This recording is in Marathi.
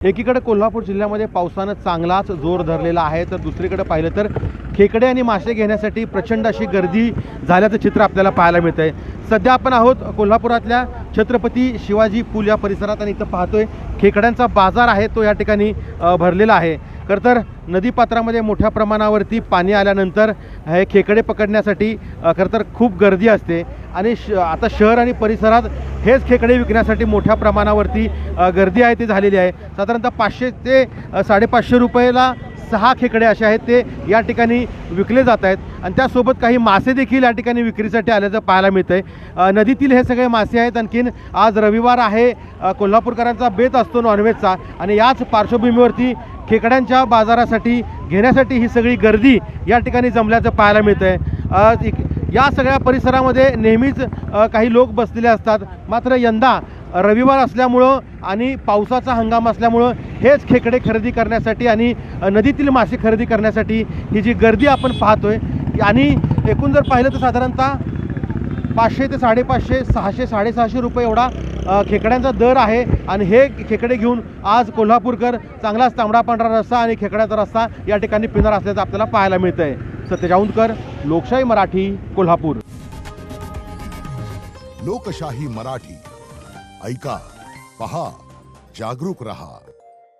एकीकडे कोल्हापूर जिल्ह्यामध्ये पावसानं चांगलाच जोर धरलेला आहे, तर दुसरीकडे पाहिलं तर खेकडे आणि मासे घेण्यासाठी प्रचंड अशी गर्दी झाल्याचं चित्र आपल्याला पाहायला मिळतं आहे। सध्या आपण आहोत कोल्हापुरातल्या छत्रपती शिवाजी पूल या परिसरात आणि इथं पाहतोय खेकड्यांचा बाजार आहे तो या ठिकाणी भरलेला आहे। खरं तर नदीपात्रामध्ये मोठ्या प्रमाणावरती पाणी आल्यानंतर हे खेकडे पकडण्यासाठी खरं तर खूप गर्दी असते आणि आता शहर आणि परिसरात हेच खेकडे विकण्यासाठी मोठ्या प्रमाणावरती गर्दी आहे ती झालेली आहे। साधारणतः 500 ते 550 रुपयाला 6 खेकडे असे आहेत ते या ठिकाणी विकले जात आहेत आणि त्यासोबत काही मासे देखील या ठिकाणी विक्रीसाठी आल्याचं पाहायला मिळतं आहे। नदीतील हे सगळे मासे आहेत। आणखीन आज रविवार आहे, कोल्हापूरकरांचा बेत असतो नॉनव्हेजचा आणि याच पार्श्वभूमीवरती खेकड्यांच्या बाजारासाठी घेण्यासाठी ही सगळी गर्दी या ठिकाणी जमल्याचं पाहायला मिळतं आहे। या सगळ्या परिसरामध्ये नेहमीच काही लोक बसलेले असतात, मात्र यंदा रविवार असल्यामुळं आणि पावसाचा हंगाम असल्यामुळं हेच खेकडे खरेदी करण्यासाठी आणि नदीतील मासे खरेदी करण्यासाठी ही जी गर्दी आपण पाहतोय आणि एकूण जर पाहिलं तर साधारणतः 500 ते 550, 600, 650 रुपये एवढा खेकड्यांचा दर आहे आणि हे खेकडे घेऊन आज कोल्हापूरकर चांगलाच तांबडा पांढरा रस्सा आणि खेकड्याचा रस्सा या ठिकाणी पिणार असल्याचं आपल्याला पाहायला मिळतं आहे। सत्यज औंधकर, लोकशाही मराठी, कोल्हापूर। लोकशाही मराठी, ऐका, पहा, जागरूक रहा।